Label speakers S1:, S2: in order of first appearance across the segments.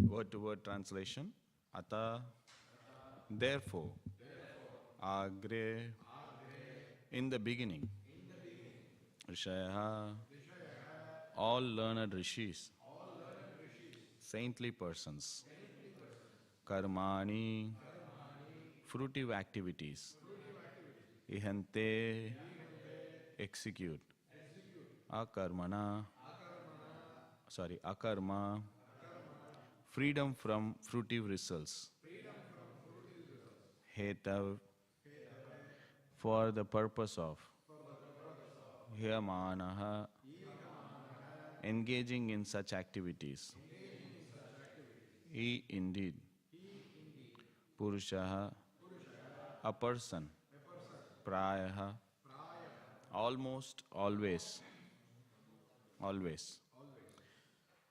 S1: Word-to-word translation. Ata, therefore, agre, in the beginning, Rishaya, all learned rishis, saintly persons, karmani, fruitive activities, ihante, execute, akarma, freedom from fruitive results, hetav, for the purpose of, hiyamanaha, engaging in such activities, he indeed, purushaha, a person, prayaha, almost always,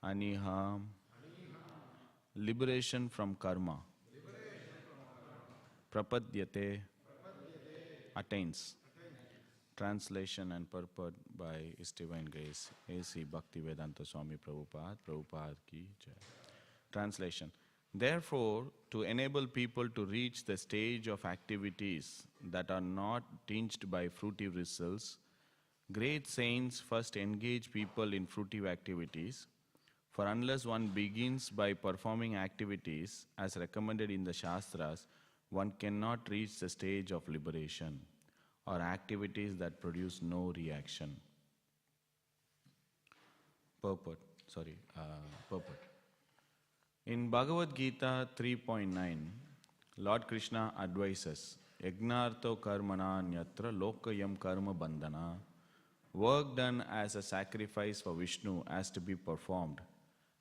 S1: aniham, liberation from karma, prapadyate, attains. Translation and purport by His Divine Grace, A.C. Bhaktivedanta Swami Prabhupada, Prabhupada ki jai. Translation. Therefore, to enable people to reach the stage of activities that are not tinged by fruitive results, great saints first engage people in fruitive activities. For unless one begins by performing activities as recommended in the Shastras, one cannot reach the stage of liberation, or activities that produce no reaction. Purport. In Bhagavad Gita 3.9, Lord Krishna advises, Yagnartho karmana nyatra lokayam karma bandhana. Work done as a sacrifice for Vishnu has to be performed.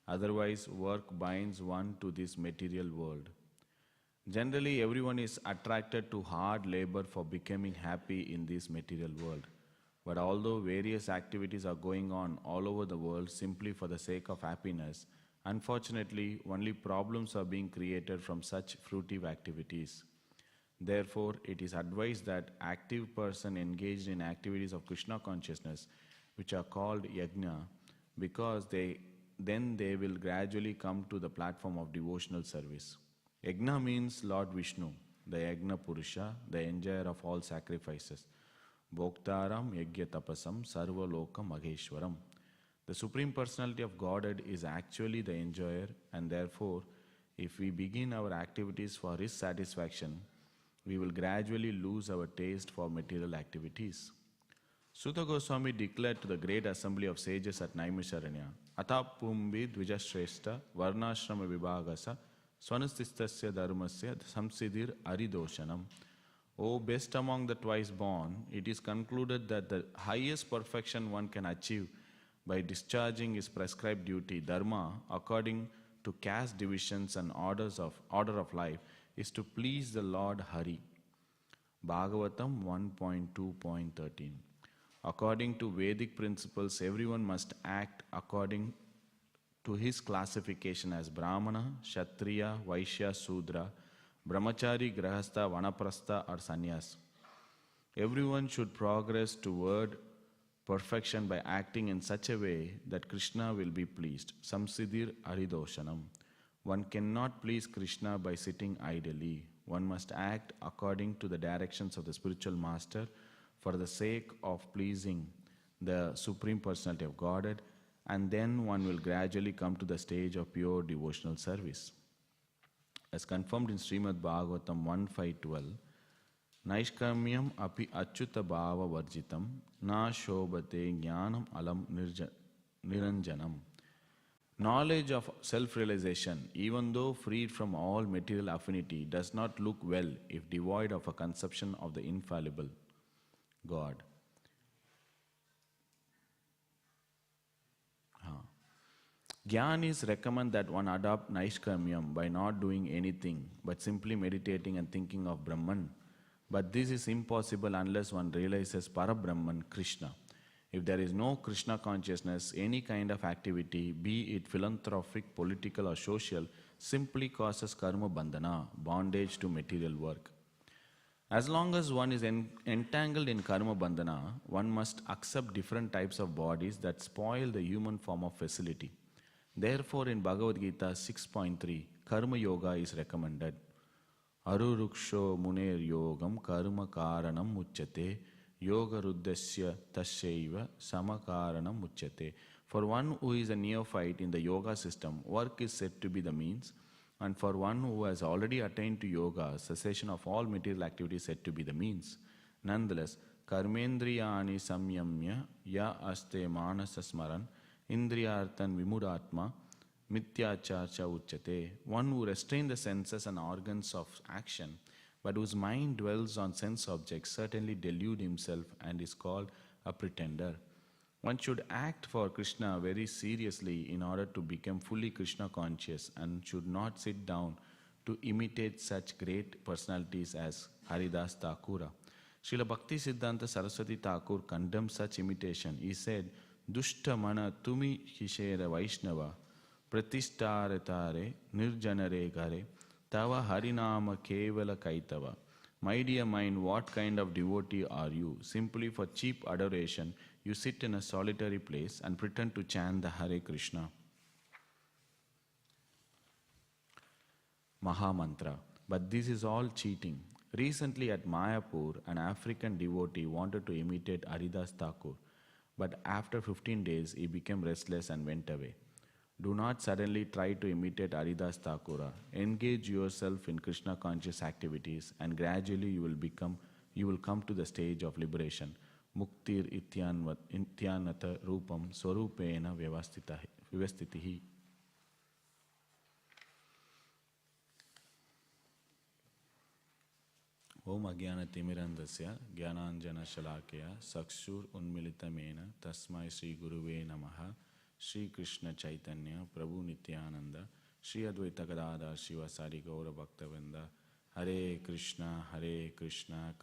S1: Otherwise, work binds one to this material world. Generally, everyone is attracted to hard labor for becoming happy in this material world. But although various activities are going on all over the world simply for the sake of happiness, unfortunately, only problems are being created from such fruitive activities. Therefore, it is advised that active person engaged in activities of Krishna consciousness, which are called yajna, because then they will gradually come to the platform of devotional service. Yajna means Lord Vishnu, the Yajna Purusha, the enjoyer of all sacrifices. Bhoktaram Yajya Tapasam Sarva Loka Maheshwaram. The Supreme Personality of Godhead is actually the enjoyer, and therefore, if we begin our activities for His satisfaction, we will gradually lose our taste for material activities. Sutta Goswami declared to the great assembly of sages at Naimisharanya, Atapumbi Dvijashreshta Varnashrama Vibhagasa Swanastistasya Dharmasya Samsidir Aridoshanam. O best among the twice born, it is concluded that the highest perfection one can achieve by discharging his prescribed duty, dharma, according to caste divisions and order of life, is to please the Lord Hare. Bhagavatam 1.2.13. According to Vedic principles, everyone must act according to his classification as Brahmana, Kshatriya, Vaishya, Sudra, Brahmachari, Grahastha, Vanaprastha or Sannyas. Everyone should progress toward perfection by acting in such a way that Krishna will be pleased. Samsidir Aridoshanam. One cannot please Krishna by sitting idly. One must act according to the directions of the spiritual master for the sake of pleasing the Supreme Personality of Godhead, and then one will gradually come to the stage of pure devotional service. As confirmed in Śrīmad Bhāgavatam 1.5.12, Naishkamyam api achyuta bhava varjitam na shobhate jnanam alam niranjanam. Knowledge of self-realization, even though freed from all material affinity, does not look well if devoid of a conception of the infallible God. Gyanis recommend that one adopt Naishkamyam by not doing anything, but simply meditating and thinking of Brahman. But this is impossible unless one realizes Parabrahman, Krishna. If there is no Krishna consciousness, any kind of activity, be it philanthropic, political or social, simply causes karma bandhana, bondage to material work. As long as one is entangled in karma bandhana, one must accept different types of bodies that spoil the human form of facility. Therefore, in Bhagavad Gita 6.3, Karma Yoga is recommended. Aruruksho muner yogam karma karanam muchyate yoga ruddhasya tasyaiva samakaranam muchyate. For one who is a neophyte in the yoga system, work is said to be the means, and for one who has already attained to yoga, cessation of all material activity is said to be the means. Nonetheless, karmendriyani samyamya ya aste manasa smaran indriyarthan vimudatma mityacharcha uchyate. One who restrains the senses and organs of action, but whose mind dwells on sense objects, certainly delude himself and is called a pretender. One should act for Krishna very seriously in order to become fully Krishna conscious, and should not sit down to imitate such great personalities as Haridas Thakura. Srila Bhakti Siddhanta Saraswati Thakur condemned such imitation. He said, Dushta mana tumi hishera Vaishnava pratishtharatare nirjanare gare tava harinama kevala kaitava. My dear mind, what kind of devotee are you? Simply for cheap adoration, you sit in a solitary place and pretend to chant the Hare Krishna Maha Mantra. But this is all cheating. Recently at Mayapur, an African devotee wanted to imitate Haridas Thakur, but after 15 days he became restless and went away. Do not suddenly try to imitate Haridas Thakura. Engage yourself in Krishna conscious activities, and gradually you will come to the stage of liberation. Muktir ityanata rupam swarupena vyavastitihi. Om Agyana Timirandasya Gyananjana Shalakya Sakshur Unmilitamena Tasmai Sri Guruve Namaha Sri Krishna Chaitanya Prabhu Nityananda Sri Advaita Gadadhar Shivasari Gaura Bhaktivedanta. Hare Krishna Krishna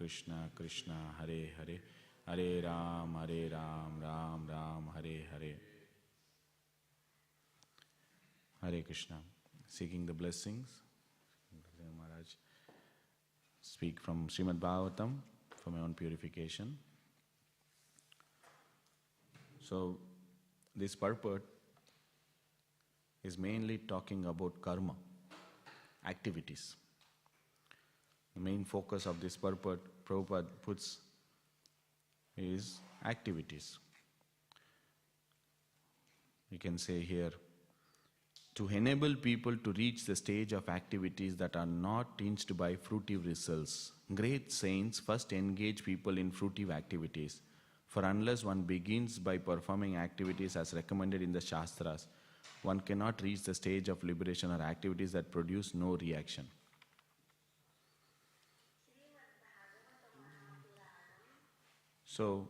S1: Krishna Hare Hare Hare Ram Ram Ram Hare Hare. Hare Krishna. Seeking the blessings, Maharaj speak from Śrīmad Bhāgavatam for my own purification. So, this purport is mainly talking about karma, activities. The main focus of this purport Prabhupada puts is activities. We can say here, to enable people to reach the stage of activities that are not tinged by fruitive results. Great saints first engage people in fruitive activities. For unless one begins by performing activities as recommended in the Shastras, one cannot reach the stage of liberation or activities that produce no reaction. So,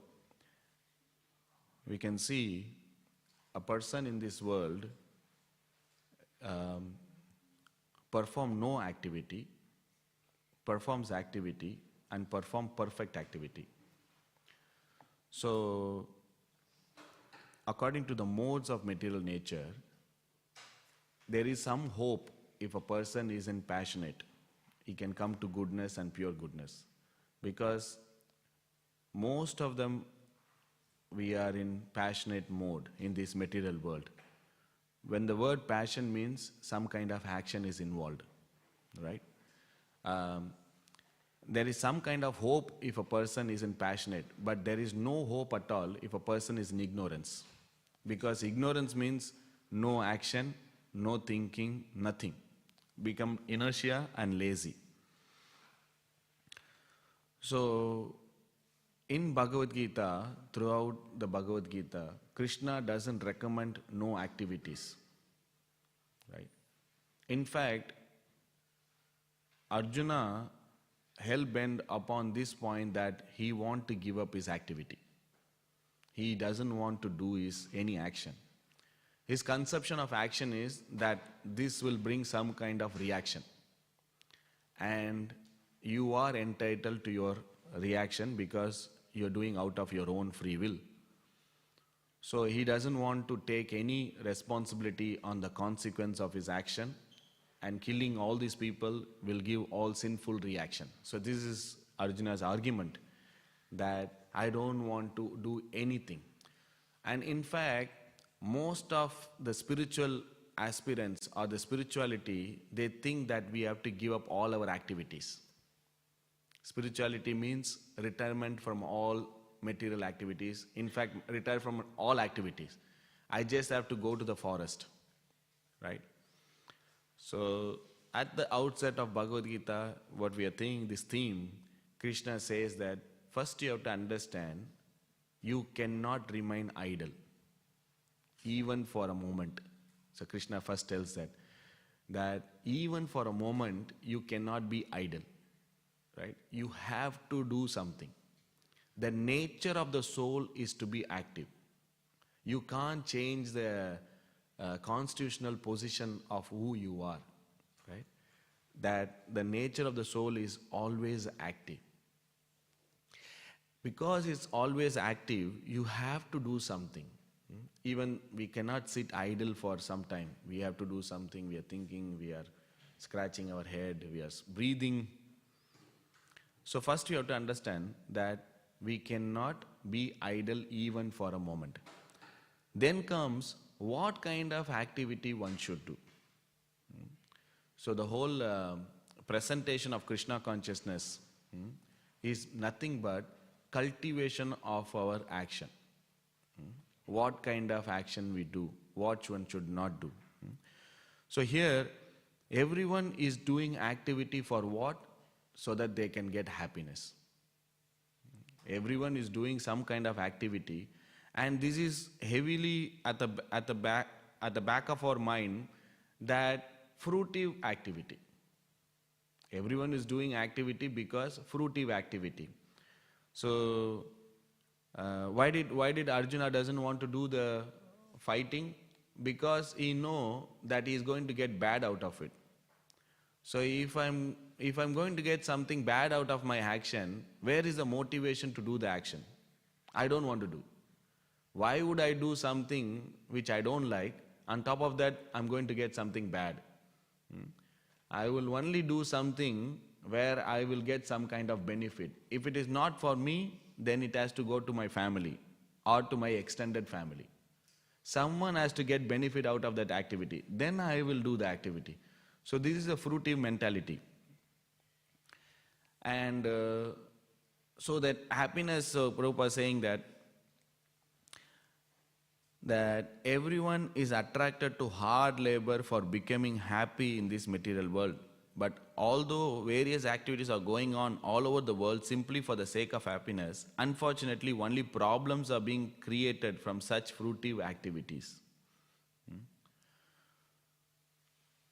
S1: we can see a person in this world perform no activity, performs activity, and perform perfect activity. So, according to the modes of material nature, there is some hope if a person isn't passionate. He can come to goodness and pure goodness. Because most of them, we are in passionate mode in this material world. When the word passion means some kind of action is involved, right? There is some kind of hope if a person isn't passionate, but there is no hope at all if a person is in ignorance. Because ignorance means no action, no thinking, nothing. Become inertia and lazy. So, in Bhagavad Gita, throughout the Bhagavad Gita, Krishna doesn't recommend no activities, right? In fact, Arjuna hell-bent upon this point that he wants to give up his activity. He doesn't want to do any action. His conception of action is that this will bring some kind of reaction. And you are entitled to your reaction because you're doing out of your own free will. So he doesn't want to take any responsibility on the consequence of his action, and killing all these people will give all sinful reaction. So this is Arjuna's argument, that I don't want to do anything. And in fact, most of the spiritual aspirants or the spirituality, they think that we have to give up all our activities. Spirituality means retirement from all material activities. In fact, retire from all activities. I just have to go to the forest, right? So at the outset of Bhagavad Gita, what we are thinking, this theme, Krishna says that first you have to understand you cannot remain idle, even for a moment. So Krishna first tells that even for a moment you cannot be idle, right? You have to do something. The nature of the soul is to be active. You can't change the constitutional position of who you are, right? That the nature of the soul is always active. Because it's always active, you have to do something. Even we cannot sit idle for some time. We have to do something. We are thinking, we are scratching our head, we are breathing. So first you have to understand that we cannot be idle even for a moment. Then comes what kind of activity one should do. So the whole presentation of Krishna consciousness is nothing but cultivation of our action. What kind of action we do, what one should not do. So here, everyone is doing activity for what? So that they can get happiness. Everyone is doing some kind of activity, and this is heavily at the back of our mind, that fruitive activity. Everyone is doing activity because fruitive activity. So why did Arjuna doesn't want to do the fighting? Because he know that he is going to get bad out of it. So if I'm going to get something bad out of my action, where is the motivation to do the action? I don't want to do. Why would I do something which I don't like? On top of that, I'm going to get something bad. I will only do something where I will get some kind of benefit. If it is not for me, then it has to go to my family or to my extended family. Someone has to get benefit out of that activity. Then I will do the activity. So this is a fruitive mentality. And so that happiness, Prabhupada is saying that everyone is attracted to hard labor for becoming happy in this material world. But although various activities are going on all over the world simply for the sake of happiness, unfortunately only problems are being created from such fruitive activities.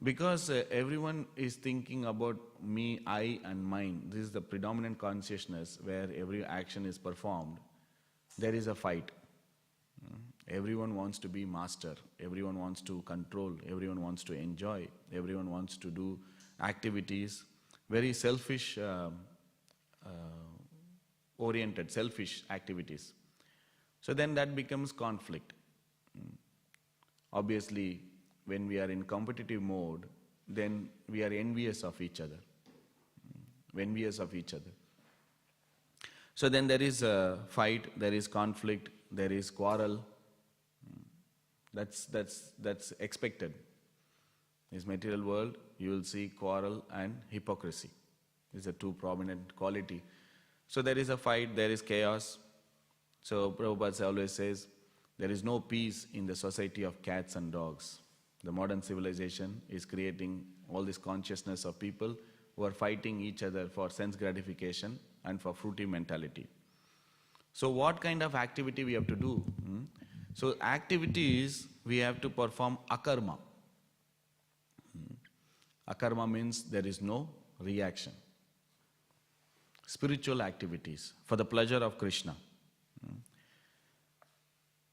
S1: Because everyone is thinking about me, I and mine. This is the predominant consciousness where every action is performed. There is a fight. Everyone wants to be master. Everyone wants to control. Everyone wants to enjoy. Everyone wants to do activities, very selfish oriented, selfish activities. So then that becomes conflict. Obviously, when we are in competitive mode, then we are envious of each other. Envious of each other. So then there is a fight, there is conflict, there is quarrel. That's expected. In this material world, you will see quarrel and hypocrisy. These are two prominent qualities. So there is a fight, there is chaos. So Prabhupada always says, there is no peace in the society of cats and dogs. The modern civilization is creating all this consciousness of people who are fighting each other for sense gratification and for fruitive mentality. So what kind of activity we have to do? So activities we have to perform akarma. Akarma means there is no reaction. Spiritual activities for the pleasure of Krishna.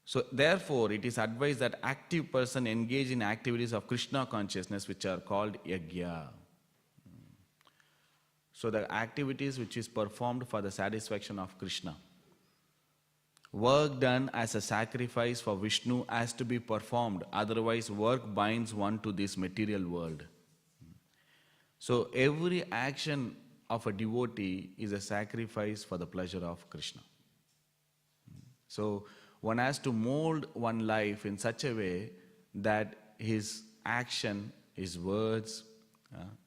S1: So therefore, it is advised that active person engage in activities of Krishna consciousness which are called yajna. So the activities which is performed for the satisfaction of Krishna. Work done as a sacrifice for Vishnu has to be performed, otherwise work binds one to this material world. So every action of a devotee is a sacrifice for the pleasure of Krishna. So one has to mold one life in such a way that his action, his words,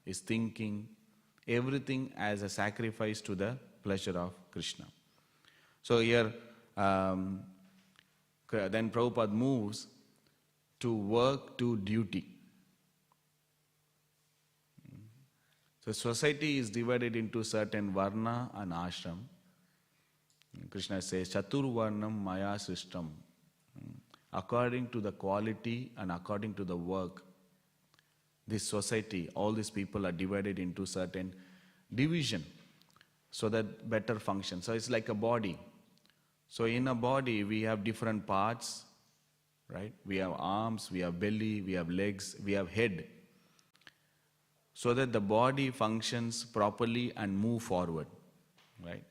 S1: his thinking, everything as a sacrifice to the pleasure of Krishna. So here, then Prabhupada moves to work to duty. So society is divided into certain varna and ashram. Krishna says, Chaturvarnam maya srishtam. According to the quality and according to the work, this society, all these people are divided into certain division so that better function. So it's like a body. So in a body, we have different parts, right? We have arms, we have belly, we have legs, we have head. So that the body functions properly and move forward, right?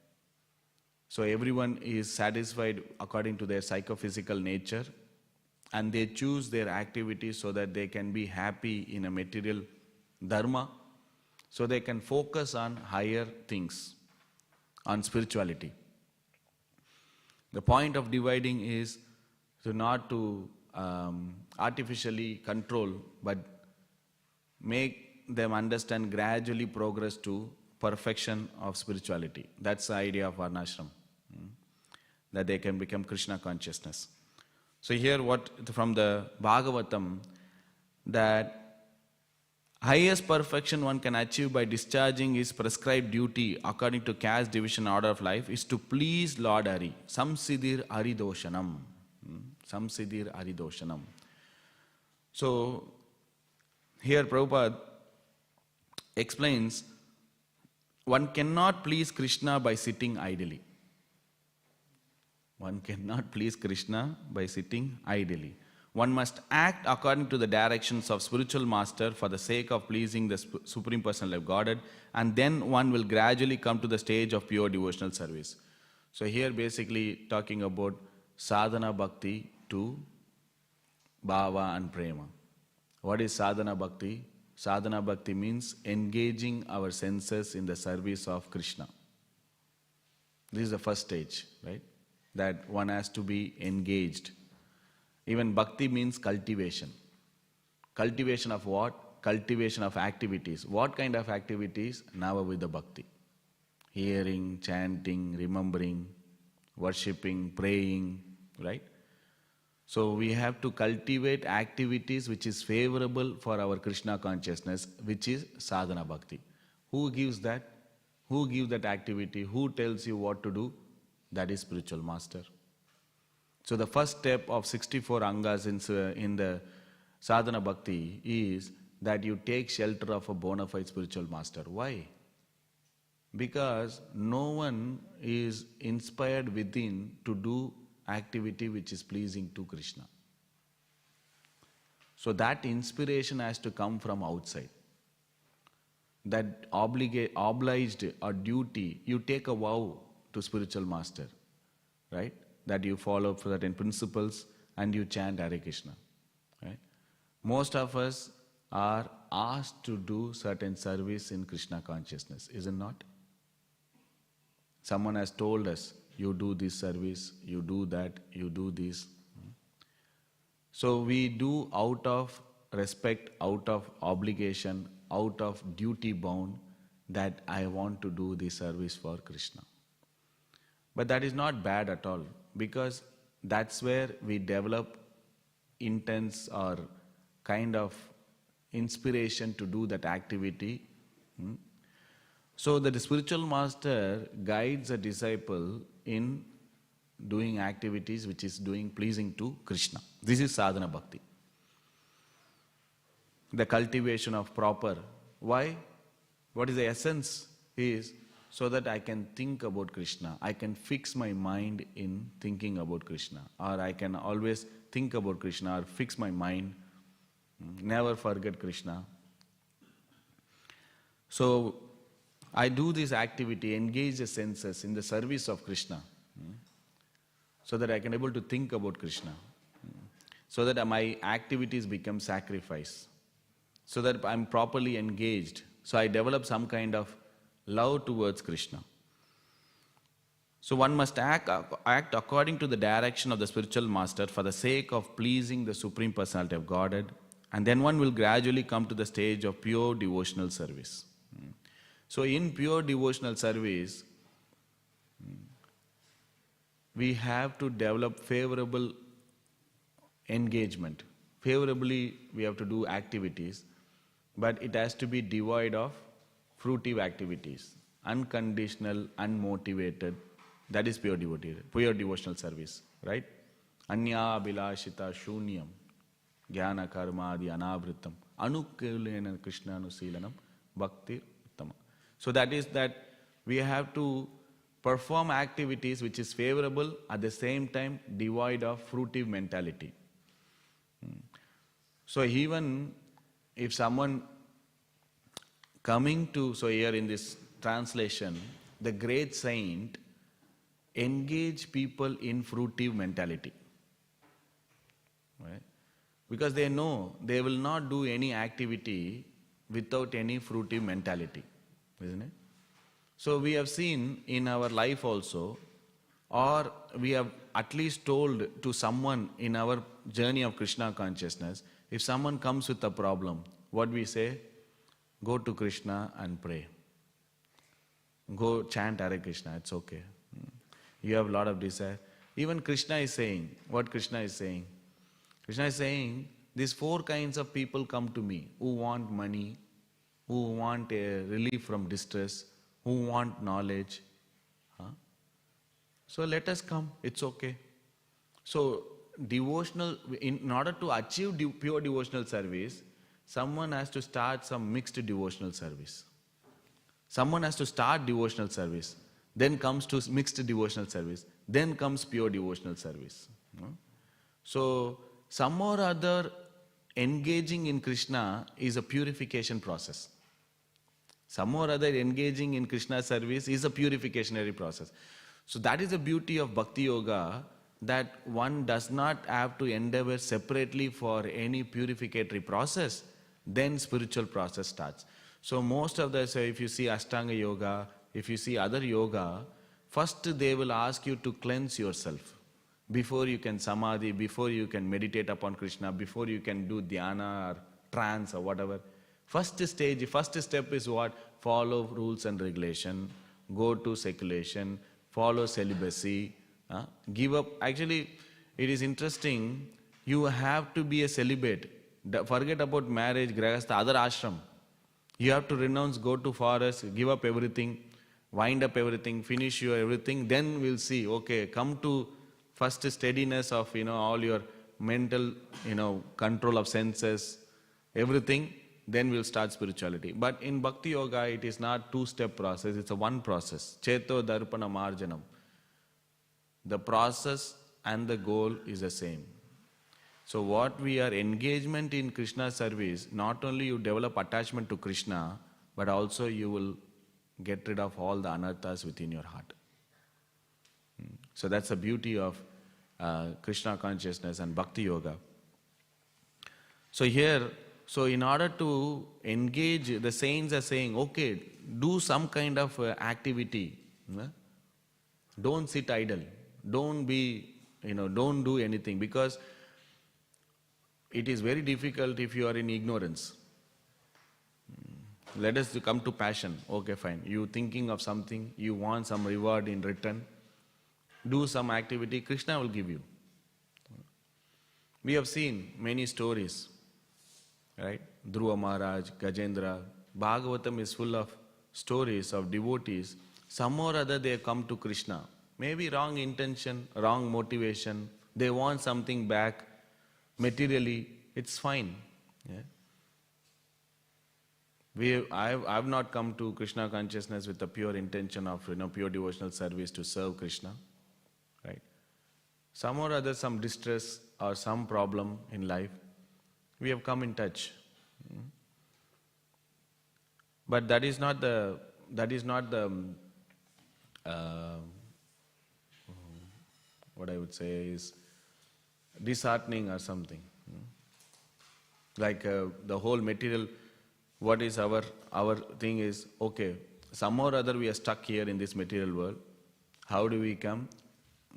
S1: So everyone is satisfied according to their psychophysical nature, and they choose their activities so that they can be happy in a material dharma, so they can focus on higher things, on spirituality. The point of dividing is not to artificially control, but make them understand gradually progress to perfection of spirituality. That's the idea of Varnashram, that they can become Krishna consciousness. So here from the Bhagavatam, that highest perfection one can achieve by discharging his prescribed duty according to caste division order of life is to please Lord Hari. Samsidir Haridoshanam. Samsidir Haridoshanam. So here Prabhupada explains, one cannot please Krishna by sitting idly. One cannot please Krishna by sitting idly. One must act according to the directions of spiritual master for the sake of pleasing the Supreme Personality of Godhead, and then one will gradually come to the stage of pure devotional service. So here basically talking about sadhana bhakti to bhava and prema. What is sadhana bhakti? Sadhana bhakti means engaging our senses in the service of Krishna. This is the first stage, right? That one has to be engaged. Even bhakti means cultivation. Cultivation of what? Cultivation of activities. What kind of activities? Navavidha bhakti. Hearing, chanting, remembering, worshipping, praying, right? So we have to cultivate activities which is favorable for our Krishna consciousness, which is sadhana bhakti. Who gives that? Who gives that activity? Who tells you what to do? That is spiritual master. So the first step of 64 angas in the sadhana bhakti is that you take shelter of a bona fide spiritual master. Why? Because no one is inspired within to do activity which is pleasing to Krishna. So that inspiration has to come from outside. That obliged or duty, you take a vow to spiritual master, right? That you follow certain principles and you chant Hare Krishna, right? Most of us are asked to do certain service in Krishna consciousness, is it not? Someone has told us, you do this service, you do that, you do this. So we do out of respect, out of obligation, out of duty bound, that I want to do this service for Krishna. But that is not bad at all, because that's where we develop intense or kind of inspiration to do that activity. So that the spiritual master guides a disciple in doing activities which is doing pleasing to Krishna. This is sadhana bhakti. The cultivation of proper. Why? What is the essence is so that I can think about Krishna. I can fix my mind in thinking about Krishna. Or I can always think about Krishna or fix my mind. Never forget Krishna. So I do this activity, engage the senses in the service of Krishna, so that I can able to think about Krishna, so that my activities become sacrifice, so that I'm properly engaged. So I develop some kind of love towards Krishna. So one must act according to the direction of the spiritual master for the sake of pleasing the Supreme Personality of Godhead, And then one will gradually come to the stage of pure devotional service. So in pure devotional service, we have to develop favorable engagement. Favorably, we have to do activities, but it has to be devoid of fruitive activities. Unconditional, unmotivated, that is pure devotional service, right? Anya abhilashita shunyam, jnana karmadi anavritam, anukulena Krishna anusilanam, bhakti uttama. So that is that we have to perform activities which is favorable, at the same time devoid of fruitive mentality. So even if someone coming to, so here in this translation, the great saint engage people in fruitive mentality. Right? Because they know they will not do any activity without any fruitive mentality, isn't it? So we have seen in our life also, or we have at least told to someone in our journey of Krishna consciousness, if someone comes with a problem, what we say? Go to Krishna and pray. Go chant Hare Krishna, it's okay. You have a lot of desire. Even Krishna is saying, what Krishna is saying? Krishna is saying, these four kinds of people come to me, who want money, who want a relief from distress, who want knowledge. So let us come, it's okay. So devotional, in order to achieve pure devotional service, someone has to start some mixed devotional service. Someone has to start devotional service, then comes to mixed devotional service, then comes pure devotional service. So some or other engaging in Krishna is a purification process. Some or other engaging in Krishna service is a purificationary process. So that is the beauty of Bhakti Yoga, that one does not have to endeavor separately for any purificatory process, then spiritual process starts. So most of the, so if you see Ashtanga Yoga, if you see other yoga, first they will ask you to cleanse yourself before you can samadhi, before you can meditate upon Krishna, before you can do dhyana or trance or whatever. First stage, first step is what? Follow rules and regulation, go to seculation, follow celibacy, give up. Actually, it is interesting, you have to be a celibate. Forget about marriage, grahastha, other ashram. You have to renounce, go to forest, give up everything, wind up everything, finish your everything, then we'll see, okay, come to first steadiness of, all your mental, control of senses, everything, then we'll start spirituality. But in Bhakti Yoga, it is not two-step process, it's a one process. Cheto Darpana Marjanam. The process and the goal is the same. So what we are engagement in Krishna service, not only you develop attachment to Krishna, but also you will get rid of all the anarthas within your heart. So that's the beauty of Krishna consciousness and Bhakti Yoga. So here, so in order to engage, the saints are saying, okay, do some kind of activity. Don't sit idle. Don't be, don't do anything, because it is very difficult if you are in ignorance. Let us come to passion. Okay, fine. You thinking of something, you want some reward in return. Do some activity, Krishna will give you. We have seen many stories, right? Dhruva Maharaj, Gajendra. Bhagavatam is full of stories of devotees. Some or other they come to Krishna. Maybe wrong intention, wrong motivation. They want something back. Materially, it's fine. Yeah? I've not come to Krishna consciousness with the pure intention of pure devotional service to serve Krishna, right? Some or other, some distress or some problem in life, we have come in touch. But that is not the what I would say is disheartening or something. Like the whole material, what is our thing is, okay, some or other we are stuck here in this material world. How do we come?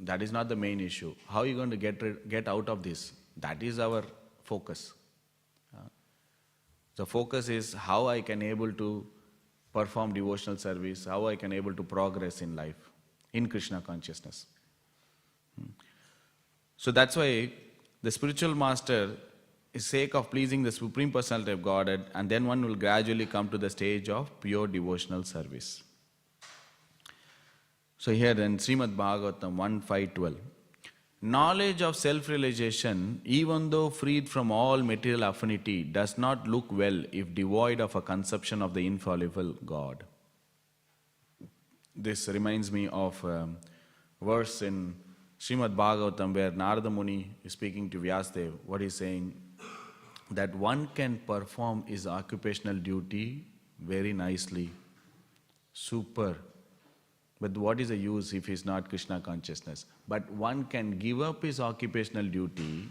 S1: That is not the main issue. How are you going to get out of this? That is our focus. The focus is how I can able to perform devotional service, how I can able to progress in life, in Krishna consciousness. So that's why the spiritual master is sake of pleasing the Supreme Personality of Godhead, and then one will gradually come to the stage of pure devotional service. So here in Śrīmad Bhāgavatam 1.5.12, knowledge of self-realization, even though freed from all material affinity, does not look well if devoid of a conception of the infallible God. This reminds me of a verse in Śrīmad Bhāgavatam where Narada Muni is speaking to Vyasadeva. What he's saying, that one can perform his occupational duty very nicely, super. But what is the use if he's not Krishna consciousness? But one can give up his occupational duty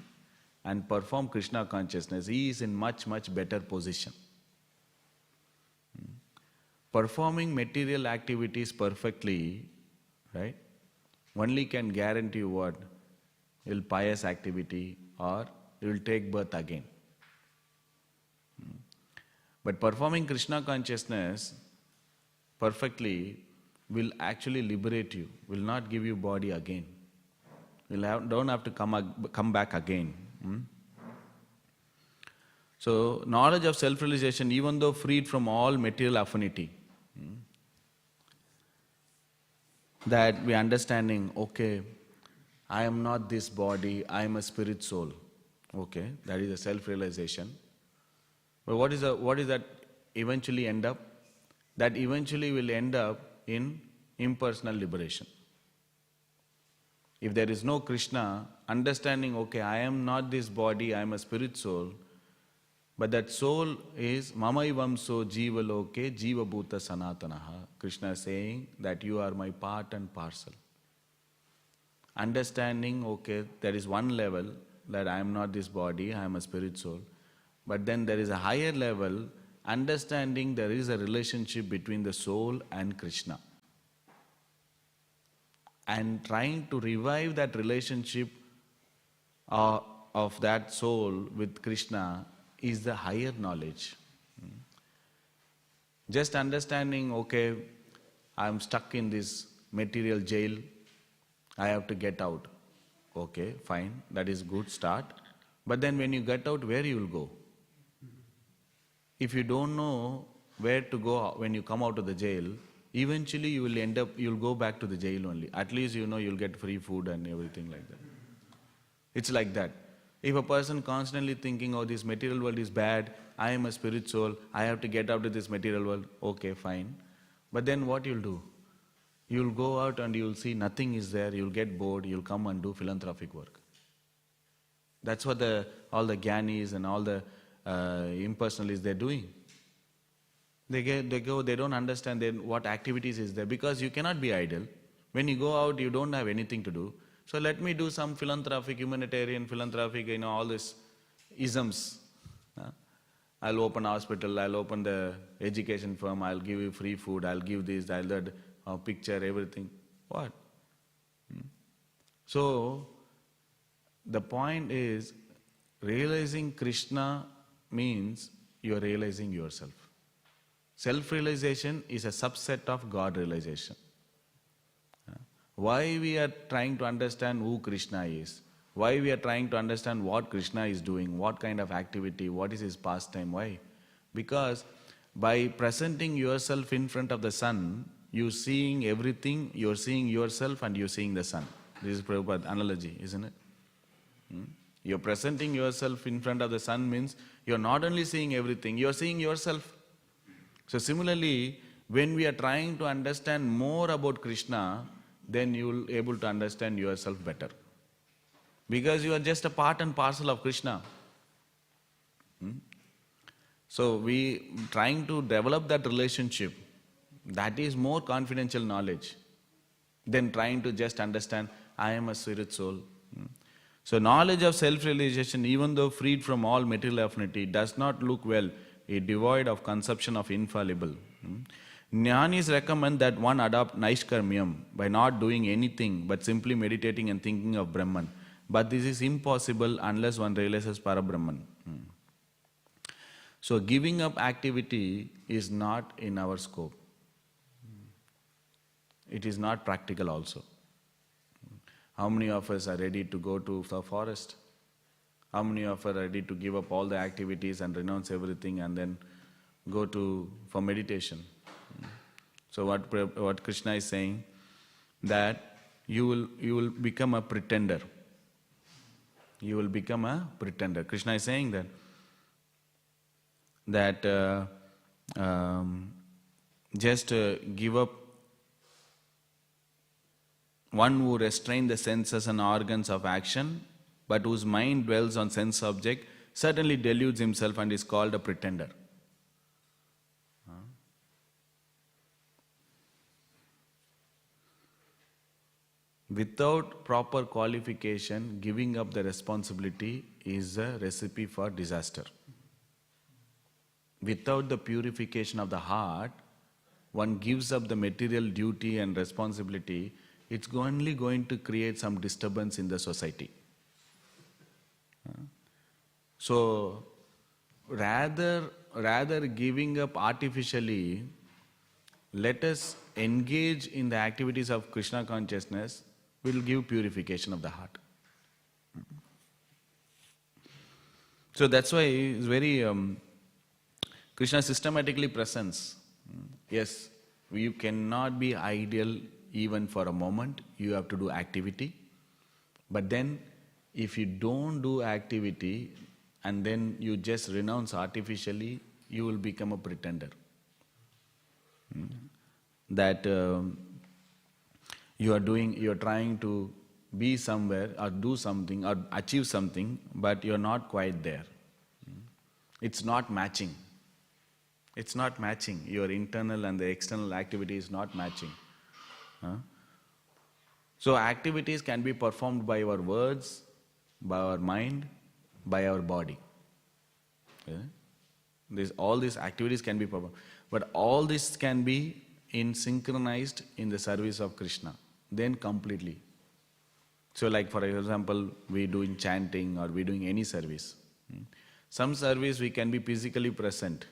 S1: and perform Krishna consciousness. He is in much, much better position. Performing material activities perfectly, right, only can guarantee what? You'll pious activity or you'll take birth again. But performing Krishna consciousness perfectly will actually liberate you, will not give you body again. Don't have to come back again. So, knowledge of self-realization, even though freed from all material affinity, that we understanding, okay, I am not this body, I am a spirit soul. Okay, that is a self-realization. But what is that eventually end up? That eventually will end up in impersonal liberation. If there is no Krishna, understanding, okay, I am not this body, I am a spirit soul, but that soul is Mamaivam so Jiva Loke Jiva Bhuta Sanatanaha. Krishna is saying that you are my part and parcel. Understanding, okay, there is one level that I am not this body, I am a spirit soul. But then there is a higher level, understanding there is a relationship between the soul and Krishna. And trying to revive that relationship of that soul with Krishna is the higher knowledge. Just understanding, okay, I am stuck in this material jail, I have to get out. Okay, fine, that is good start. But then when you get out, where you will go? If you don't know where to go when you come out of the jail, eventually you will go back to the jail only. At least you know you'll get free food and everything like that. It's like that. If a person constantly thinking, oh, this material world is bad, I am a spirit soul, I have to get out of this material world, okay, fine. But then what you'll do? You'll go out and you'll see nothing is there, you'll get bored, you'll come and do philanthropic work. That's what all the Gyanis and all the impersonalists they're doing. They go, they don't understand what activities is there, because you cannot be idle. When you go out, you don't have anything to do. So let me do some philanthropic, humanitarian, philanthropic, all these isms. I'll open a hospital, I'll open the education firm, I'll give you free food, I'll give this, I'll that, picture, everything. What? So, the point is, realizing Krishna means you are realizing yourself. Self-realization is a subset of God realization. Why we are trying to understand who Krishna is? Why we are trying to understand what Krishna is doing, what kind of activity, what is his pastime, why? Because by presenting yourself in front of the sun, you're seeing everything, you're seeing yourself and you're seeing the sun. This is Prabhupada's analogy, isn't it? You're presenting yourself in front of the sun means you're not only seeing everything, you're seeing yourself. So similarly, when we are trying to understand more about Krishna, then you will be able to understand yourself better. Because you are just a part and parcel of Krishna. So we trying to develop that relationship, that is more confidential knowledge than trying to just understand, I am a spirit soul. So knowledge of self-realization, even though freed from all material affinity, does not look well, is devoid of conception of infallible. Jnanis recommend that one adopt Naishkarmyam by not doing anything but simply meditating and thinking of Brahman. But this is impossible unless one realizes Parabrahman. So giving up activity is not in our scope. It is not practical also. How many of us are ready to go to the forest? How many of us are ready to give up all the activities and renounce everything and then go for meditation? So what Krishna is saying, that you will become a pretender. You will become a pretender. Krishna is saying that just give up. One who restrains the senses and organs of action, but whose mind dwells on sense object, certainly deludes himself and is called a pretender. Without proper qualification, giving up the responsibility is a recipe for disaster. Without the purification of the heart, one gives up the material duty and responsibility, it's only going to create some disturbance in the society. So, rather giving up artificially, let us engage in the activities of Krishna consciousness, will give purification of the heart. So that's why it's very, Krishna systematically presents. Yes, you cannot be ideal even for a moment, you have to do activity. But then, if you don't do activity and then you just renounce artificially, you will become a pretender. That you are trying to be somewhere or do something or achieve something, but you are not quite there. It's not matching. It's not matching. Your internal and the external activity is not matching. So activities can be performed by our words, by our mind, by our body. All these activities can be performed. But all this can be synchronized in the service of Krishna. Then completely. So like for example, we doing chanting or we doing any service. Some service we can be physically present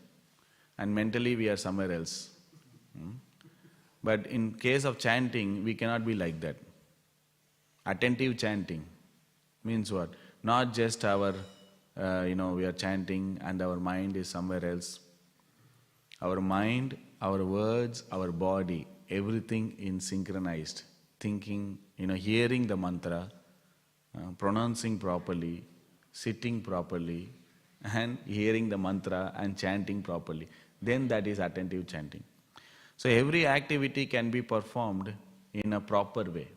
S1: and mentally we are somewhere else. But in case of chanting, we cannot be like that. Attentive chanting means what? Not just our, we are chanting and our mind is somewhere else. Our mind, our words, our body, everything in synchronized. Thinking, hearing the mantra, pronouncing properly, sitting properly, and hearing the mantra and chanting properly. Then that is attentive chanting. So every activity can be performed in a proper way,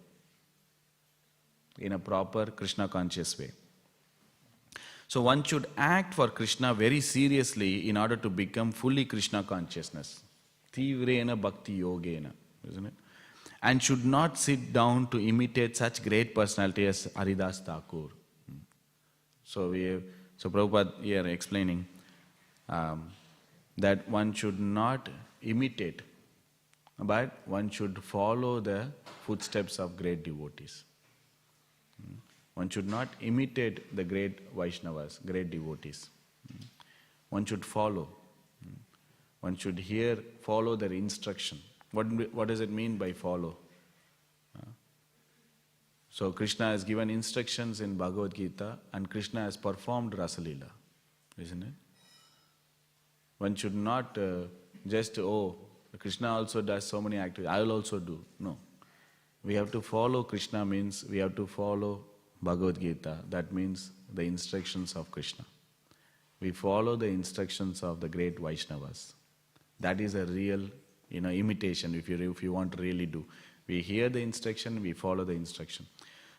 S1: in a proper Krishna conscious way. So one should act for Krishna very seriously in order to become fully Krishna consciousness. Tivrena bhakti yogena, isn't it? And should not sit down to imitate such great personality as Haridas Thakur. So Prabhupada here explaining that one should not imitate, but one should follow the footsteps of great devotees. One should not imitate the great Vaishnavas, great devotees. One should follow. One should follow their instruction. What does it mean by follow? So Krishna has given instructions in Bhagavad Gita and Krishna has performed Rasalila, isn't it? One should not just, Krishna also does so many activities, I will also do. No. We have to follow Krishna means we have to follow Bhagavad Gita. That means the instructions of Krishna. We follow the instructions of the great Vaishnavas. That is a real, imitation if you want to really do. We hear the instruction, we follow the instruction.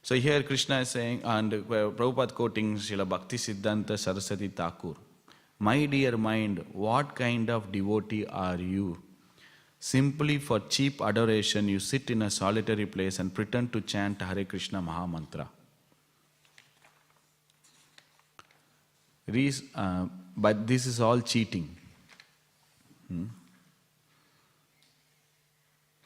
S1: So here Krishna is saying, and Prabhupada quoting Srila Bhaktisiddhanta Saraswati Thakur, "My dear mind, what kind of devotee are you? Simply for cheap adoration, you sit in a solitary place and pretend to chant Hare Krishna Mahamantra. But this is all cheating.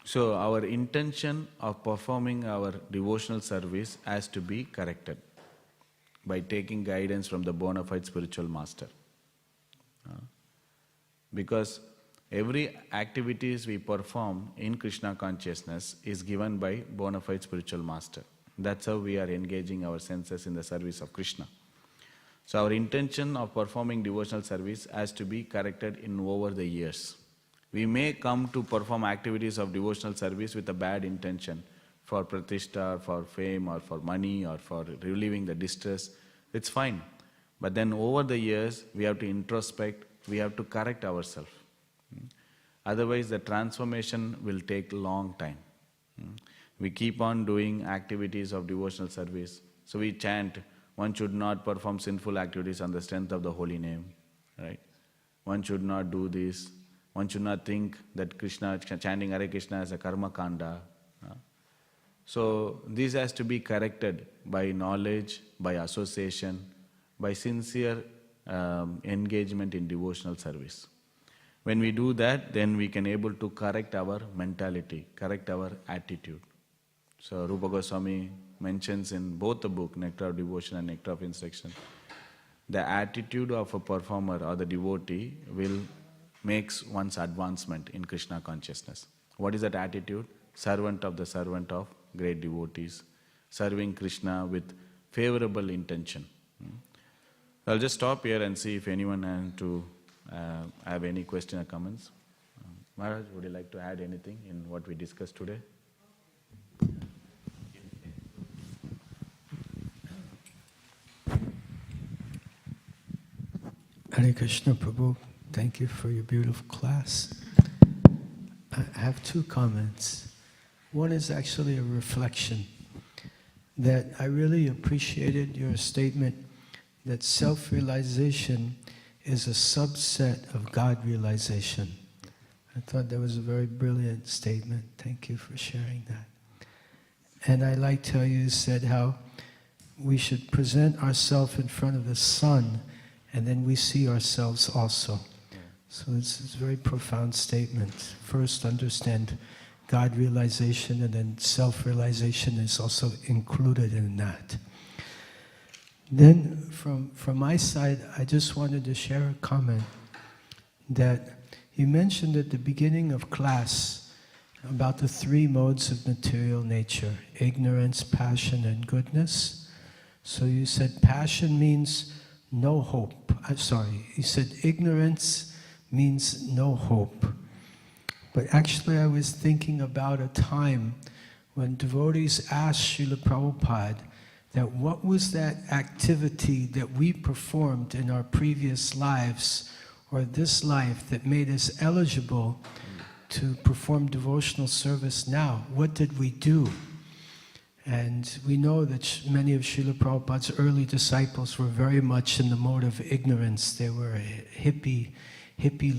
S1: So our intention of performing our devotional service has to be corrected by taking guidance from the bona fide spiritual master. Because every activities we perform in Krishna consciousness is given by bona fide spiritual master. That's how we are engaging our senses in the service of Krishna. So our intention of performing devotional service has to be corrected in over the years. We may come to perform activities of devotional service with a bad intention, for pratishtha, for fame, or for money, or for relieving the distress. It's fine. But then over the years, we have to introspect, we have to correct ourselves. Otherwise, the transformation will take a long time. We keep on doing activities of devotional service. So we chant, one should not perform sinful activities on the strength of the holy name, right? One should not do this. One should not think that Krishna, chanting Hare Krishna is a karma kanda. So this has to be corrected by knowledge, by association, by sincere engagement in devotional service. When we do that, then we can able to correct our mentality, correct our attitude. So Rupa Goswami mentions in both the book, Nectar of Devotion and Nectar of Instruction, the attitude of a performer or the devotee will makes one's advancement in Krishna consciousness. What is that attitude? Servant of great devotees, serving Krishna with favorable intention. I'll just stop here and see if anyone has to have any question or comments. Maharaj, would you like to add anything in what we discussed today?
S2: Hare Krishna Prabhu, thank you for your beautiful class. I have two comments. One is actually a reflection that I really appreciated your statement that self-realization is a subset of God-realization. I thought that was a very brilliant statement. Thank you for sharing that. And I liked how you said how we should present ourselves in front of the sun and then we see ourselves also. So this is a very profound statement. First, understand God realization, and then self-realization is also included in that. Then, from my side, I just wanted to share a comment that you mentioned at the beginning of class about the three modes of material nature: ignorance, passion, and goodness. So you said passion means no hope. You said ignorance means no hope. But actually I was thinking about a time when devotees asked Srila Prabhupada that what was that activity that we performed in our previous lives or this life that made us eligible to perform devotional service now? What did we do? And we know that many of Srila Prabhupada's early disciples were very much in the mode of ignorance. They were hippie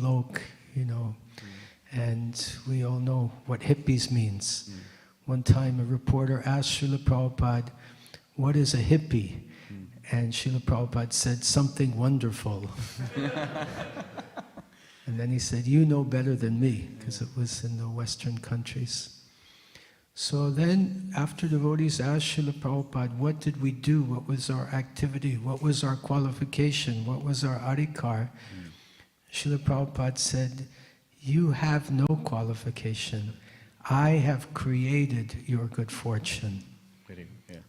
S2: lok, and we all know what hippies means. One time a reporter asked Srila Prabhupada, what is a hippie? And Srila Prabhupada said, something wonderful. And then he said, you know better than me, because it was in the Western countries. So then, after devotees asked Srila Prabhupada, what did we do? What was our activity? What was our qualification? What was our adhikar? Srila Prabhupada said, you have no qualification. I have created your good fortune.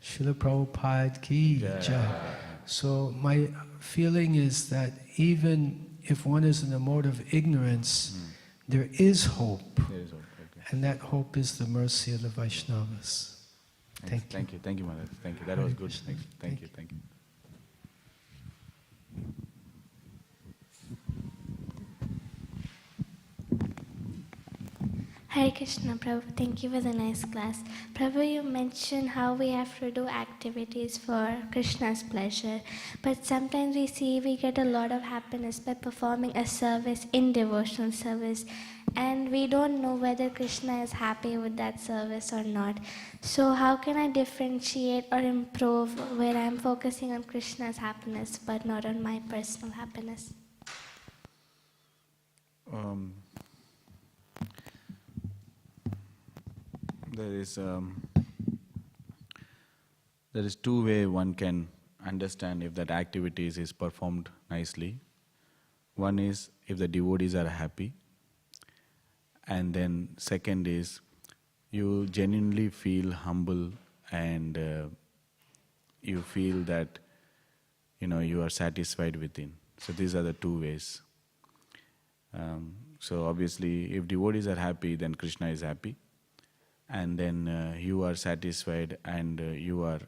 S2: Srila Prabhupada ki jai. So my feeling is that even if one is in a mode of ignorance, there is hope. And that hope is the mercy of the Vaishnavas. Thank you.
S1: Thank you, Maharaj. Thank you. That was good. Thank you.
S3: Hare Krishna, Prabhu. Thank you for the nice class. Prabhu, you mentioned how we have to do activities for Krishna's pleasure. But sometimes we get a lot of happiness by performing a service in devotional service. And we don't know whether Krishna is happy with that service or not. So how can I differentiate or improve where I'm focusing on Krishna's happiness but not on my personal happiness?
S1: There is two ways one can understand if that activity is performed nicely. One is if the devotees are happy, and then second is you genuinely feel humble and you feel that you are satisfied within. So these are the two ways. So obviously, if devotees are happy, then Krishna is happy, and then you are satisfied and you are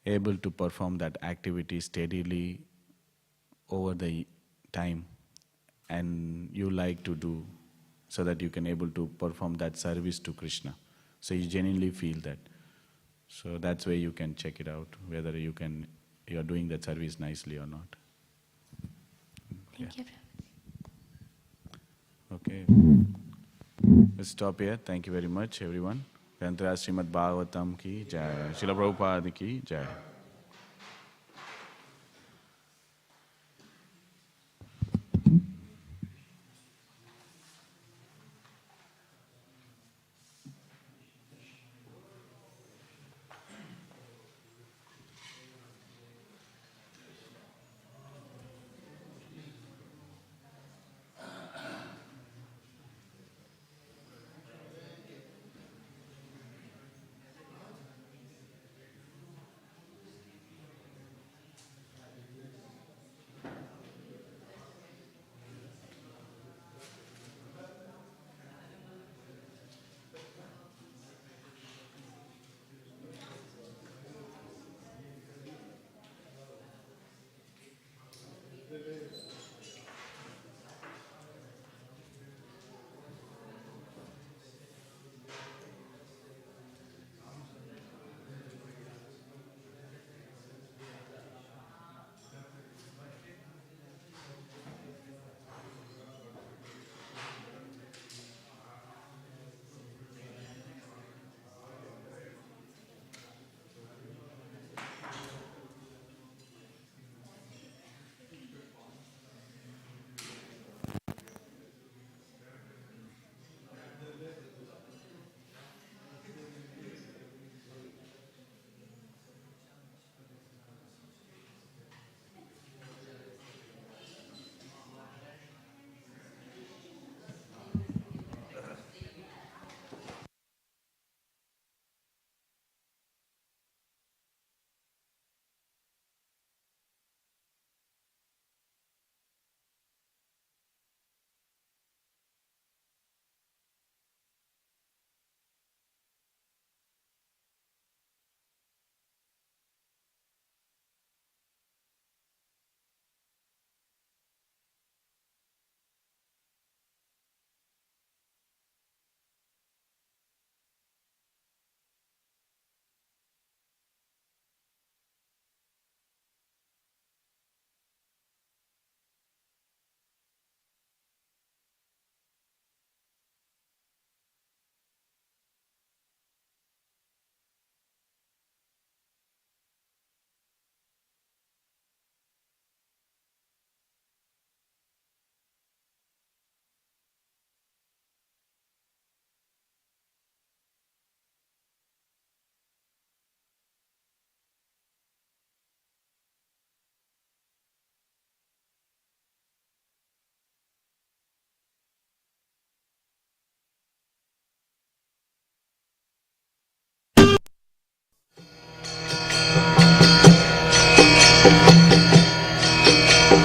S1: able to perform that activity steadily over the time, and you like to do so that you can able to perform that service to Krishna. So you genuinely feel that. So that's where you can check it out, whether you are doing that service nicely or not.
S3: Thank you.
S1: Okay. Let's stop here. Thank you very much, everyone. Śrīmad Bhāgavatam ki jai. Srila Prabhupada ki jai.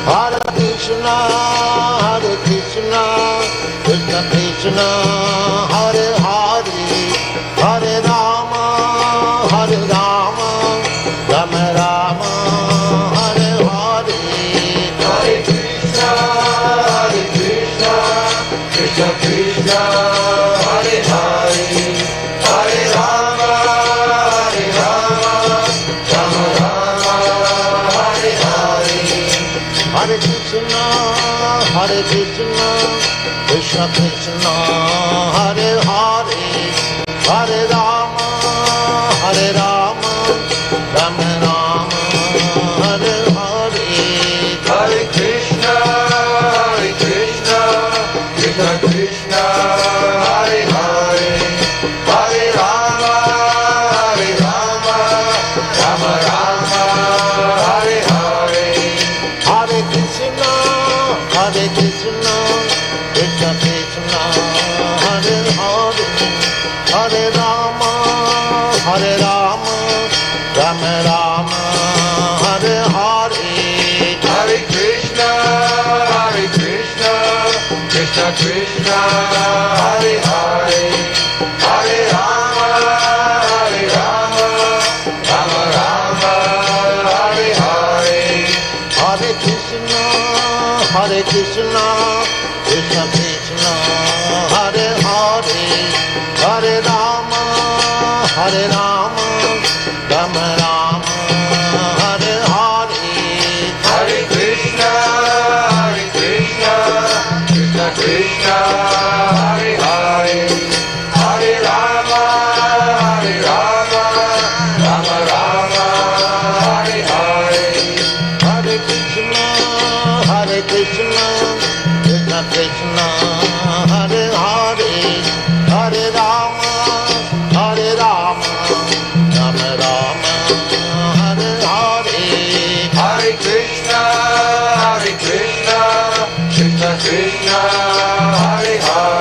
S4: Hare Krishna, Krishna Krishna, Hare Hare, Hare Rama, Rama Rama, Hare Hare. Hare Krishna, Krishna Krishna, Hare Hare, Hare Rama, Rama Rama, Hare Hare. Hare Krishna, Krishna Krishna, Hare Hare, Hare Rama, Rama Rama, Hare Hare. Hare Krishna, Krishna Krishna, Hare Hare, Hare Rama, Rama Rama, Hare Hare. Hare Krishna, Krishna Krishna, Hare Hare, Hare Rama, Hare Rama, Rama Rama, Hare Hare.
S5: Hare Krishna, Krishna Krishna, Hare Hare, Hare Rama, Rama Rama, Hare Hare.
S4: Hare Krishna, Krishna Krishna, Hare Hare, Hare Rama, Rama Rama, Hare Hare.
S5: Hare Krishna, Krishna Krishna, Hare Hare, Hare Rama, Rama Rama, Hare Hare.
S4: Hare Krishna, Krishna Krishna,